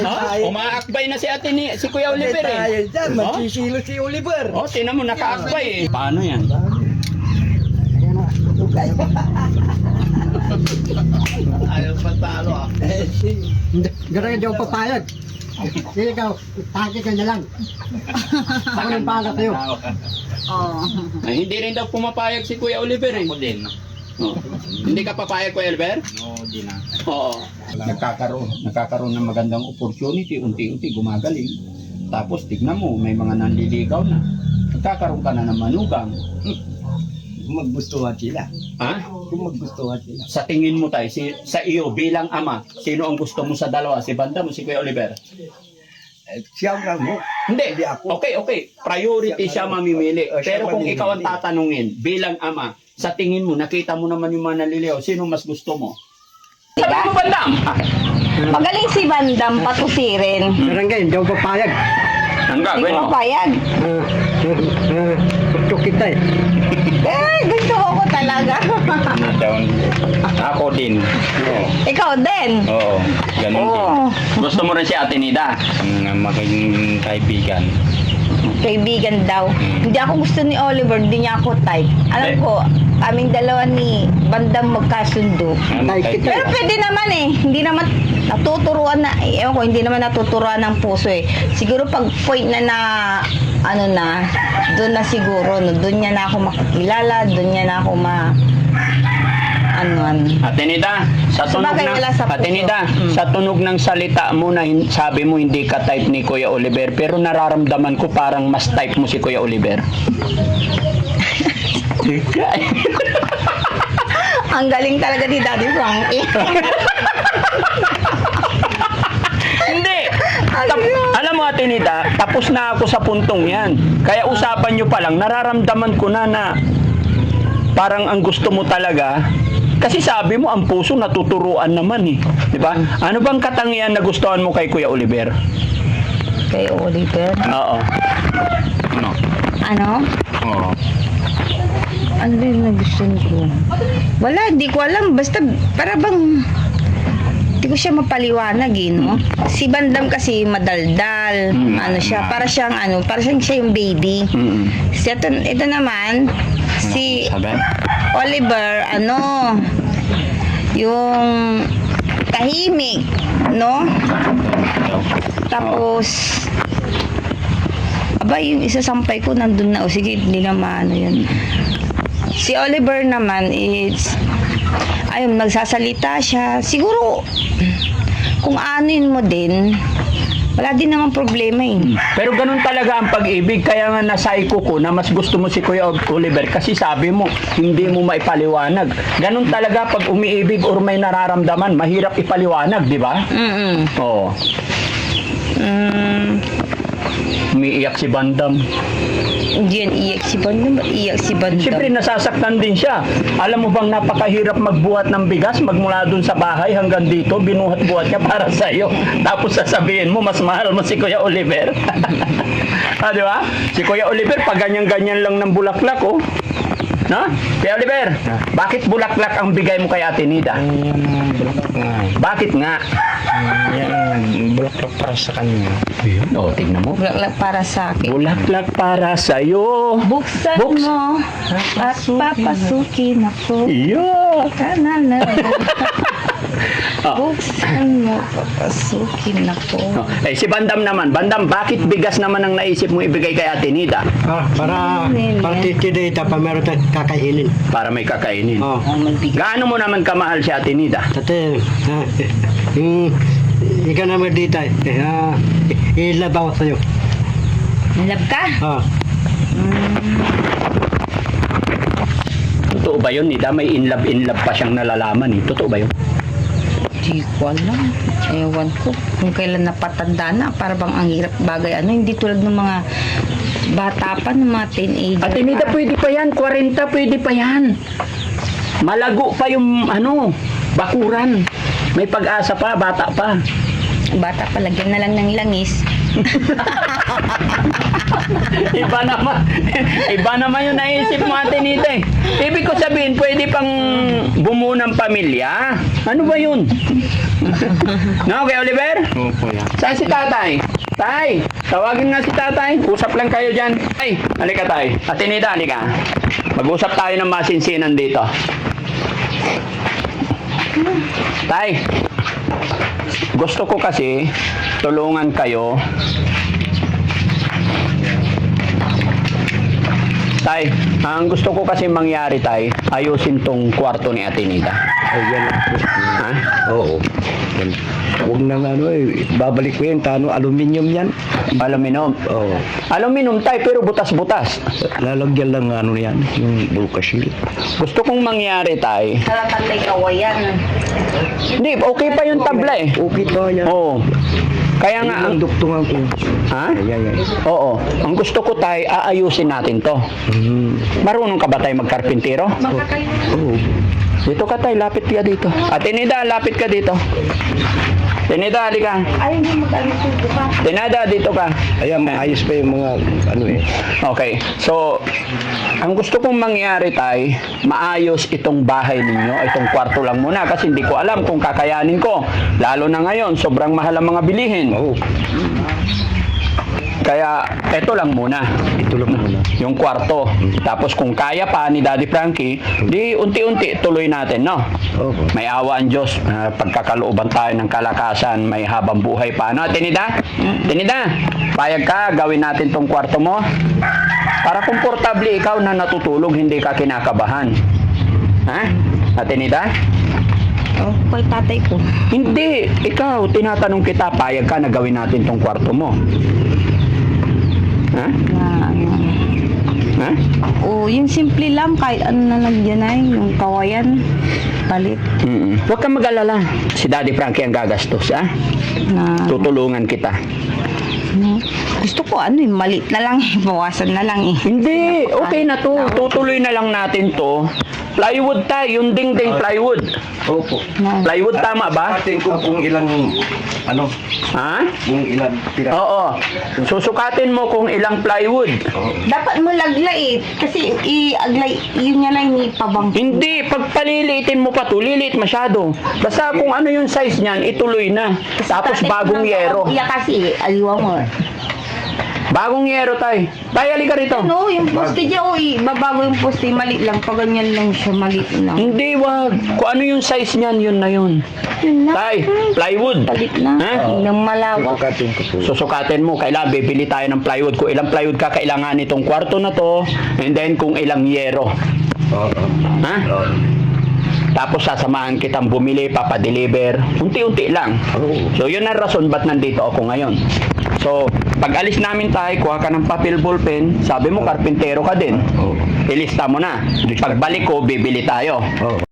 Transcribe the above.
Ha? Umaakbay na si si Kuya Oliver eh. Tayo dyan, Oh? magsisilo si Oliver. Oh, tinan mo, nakaakbay eh. Paano yan? Ayan na, tukay. Ayaw patalo ah. Ganun hindi ako papayag. Sige ikaw, taki ka na lang. Ako nang pala sa'yo. Oo. Ay, hindi rin daw pumapayag si Kuya Oliver eh. Ako din. Oh. Hindi ka papayag, Kuya Oliver? Oo, di na. Oo. Nagkakaroon ng magandang opportunity, unti-unti gumagaling. Tapos tignan mo, may mga nanliligaw na. Nagkakaroon ka na ng manugang. Kung maggustuhan sila. Ha? Kung maggustuhan sila. Sa tingin mo tayo, sa iyo bilang ama, sino ang gusto mo sa dalawa? Si Banda mo, si Kuya Oliver? Siya nga mo. Hindi. ako. Okay. Priority siya mamimili. Siya Pero kung mamimili. ikaw ang tatanungin, bilang ama, sa tingin mo, nakita mo naman yung mga naliligaw, sino mas gusto mo? Sabi mo, Bandam! Magaling si Bandam patusirin. Barangay, hindi ako papayag. Ang Hindi gagawin ko mo? papayag. Gusto kita eh. Gusto ko talaga. Ako din. Oo. Ikaw din. Oo. Ganun din. Oo. Gusto mo rin si Ate Nida? Ang maging kaibigan. Kaibigan daw. Hindi ako gusto ni Oliver, hindi niya ako type. Alam ko, kaming dalawa ni Bandam magkasundo. Ano, Tay, kita. Pero pwede naman eh. Hindi naman natuturuan na, ewan ko, hindi naman natuturuan ng puso eh. Siguro pag point doon na siguro, no, doon niya na ako makakilala, doon niya na ako Ate Nida, sa tunog Sabagay, wala sa puso. Ate Nida, sa tunog ng salita mo na sabi mo hindi ka type ni Kuya Oliver, pero nararamdaman ko parang mas type mo si Kuya Oliver. Ang galing talaga ni Daddy Frankie. Hindi! Alam mo Ate Nida, tapos na ako sa puntong yan. Kaya usapan nyo pa lang, nararamdaman ko na parang ang gusto mo talaga, kasi sabi mo, ang puso natuturuan naman eh. Di ba? Ano bang katangian na gustuhan mo kay Kuya Oliver? Kay Oliver? Oo. Ano? Ano? Oo. Ano ba yung nagustuhan ko? Wala, hindi ko alam. Basta, para bang, hindi ko siya mapaliwanag eh, no? Si Bandam kasi madaldal. Ano siya, para siyang siya yung baby. Ito naman, si Sabi? Oliver, yung tahimik, no? Tapos, aba, yung isasampay ko nandun na. O sige, hindi na maano yun. Si Oliver naman is, ayun, nagsasalita siya. Siguro, kung anuin mo din, wala din naman problema eh. Pero ganun talaga ang pag-ibig. Kaya nga nasaiko ko na mas gusto mo si Kuya Oliver kasi sabi mo, hindi mo maipaliwanag. Ganun talaga pag umiibig or may nararamdaman, mahirap ipaliwanag, di ba? Oo. Umiiyak si Bandam. Hindi yan iyak si Bandam. Ba't iyak si Bandam? Siyempre nasasaktan din siya. Alam mo bang napakahirap magbuhat ng bigas magmula dun sa bahay hanggang dito, binuhat-buhat niya para sa iyo. Tapos sasabihin mo mas mahal mo si Kuya Oliver. Di ba? Si Kuya Oliver pag ganyan-ganyan lang ng bulaklak oh. No? Kuya Oliver, bakit bulaklak ang bigay mo kay Ate Nida? Bakit nga? Yan, bulaklak para sa kanya. Ayun, oh, tignan mo. Bulaklak para sa akin. Bulaklak para sa iyo. Buksan mo at papasukin ako. Iyo. Kanala. Buksan mo, papasukin ako. Oh, eh si Bandam naman. Bandam, bakit bigas naman ang naisip mo ibigay kay Ate Nida? Para titidita pa meron tayong kakainin. Para may kakainin. Oh. Gaano mo naman kamahal si Ate Nida? Dati, ikaw naman dito ilab ako sa'yo. Love ka? Totoo ba yun, Nida? May in love pa siyang nalalaman eh. Totoo ba yun? Di ko alam. Ewan ko. Kung kailan napatanda na, para bang ang hirap bagay. Hindi tulad ng mga bata pa, ng mga teenager. Ate Nida, pwede pa yan. 40, pwede pa yan. Malago pa yung, bakuran. May pag-asa pa, bata pa. Bata pa, lagyan na lang ng langis. Iba naman yung naisip mo Ate Nida eh. Ibig ko sabihin, pwede pang bumuo ng pamilya. Ano ba yun? No, kay Oliver? Oo po yan. Saan si tatay? Tay, tawagin nga si tatay. Usap lang kayo dyan. Tay, halika tay. Atinida, halika. Mag-usap tayo ng masinsinan dito. Tay, gusto ko kasi tulungan kayo. Tay, ang gusto ko kasi mangyari tay, ayusin tong kwarto ni Atinida. Ay, yan ang gusto. Ha? Oo. Yan. Huwag nang babalik ko yan, aluminium yan. Aluminum. Oo. Aluminum tay, pero butas-butas. Lalagyan lang yan, yung bulkasil. Gusto kong mangyari tay. Sarap tay kawayan. Hindi, okay pa yung tabla eh. Okay pa yan. Oo. Kaya nga, Ang duktungan ko. ha? Yan. Oo. Ang gusto ko tay, aayusin natin to. Marunong ka ba tayo magkarpintero? Oo. Dito ka tay, lapit ka dito. Tinida, lapit ka dito. Tinida, halika. Ayaw niyo mag-alis yung pa. Tinida, dito ka. Ayan, maayos pa yung mga, Okay. So, ang gusto kong mangyari tay, maayos itong bahay ninyo, itong kwarto lang muna kasi hindi ko alam kung kakayanin ko. Lalo na ngayon, sobrang mahal ang mga bilihin. Oo. Kaya, eto lang muna. Ito lang muna. Yung kwarto. Tapos kung kaya pa ni Daddy Frankie, di unti-unti tuloy natin, no? Oo. May awa ang Diyos, pagkakalooban tayo ng kalakasan, may habang buhay pa. No, Tinida? Tinida, payag ka, gawin natin tong kwarto mo. Para komportable ikaw na natutulog, hindi ka kinakabahan. Ha? Tinida? Oh, kay tatay ko. Hindi, ikaw, tinatanong kita, payag ka na gawin natin tong kwarto mo. Ha? Ha? Oh, yung simple lang, kahit ano na lang yan ay, yung kawayan, palit. Huwag kang mag-alala. Si Daddy Frankie ang gagastos, ha? Na, Tutulungan kita. ano, gusto ko ano eh, malit na lang eh, bawasan na lang eh. Hindi, okay na to. Tutuloy na lang natin to. Plywood tayo, yung dingding plywood. Opo. Na, Plywood tama ba? Atin kung ilang, Ha? kung ilang tira. Oo. Susukatin mo kung ilang plywood. dapat mo laglay eh, kasi i-aglay, yun nga lang ipabang. Hindi, pag palilitin mo pa to, lilit masyado. Basta kung ano yung size niyan, ituloy na. Tapos bagong yero. Iya kasi, aliwa mo. Bagong yero tayo. Tayo, halika rito. No, yung poste dyan, oh, babago yung poste, maliit lang, pag ganyan lang siya, maliit lang. Hindi, wag. Kung ano yung size niyan, yun na yun. Yun na. Tay, plywood. Palit na. Ha? Yung malawak. Pagkating ko po. Susukatin mo, kailangan bibili tayo ng plywood. Kung ilang plywood ka kailangan nitong kwarto na to, and then kung ilang yero. Oo. Ha? Tapos sasamahan kitang bumili, papadeliver. Unti-unti lang. So yun ang rason ba't nandito ako ngayon. So, pag alis namin tayo, kuha ka ng papel ballpen, sabi mo, karpintero ka din. Oo. Ilista mo na. Pagbalik ko, bibili tayo. Oo.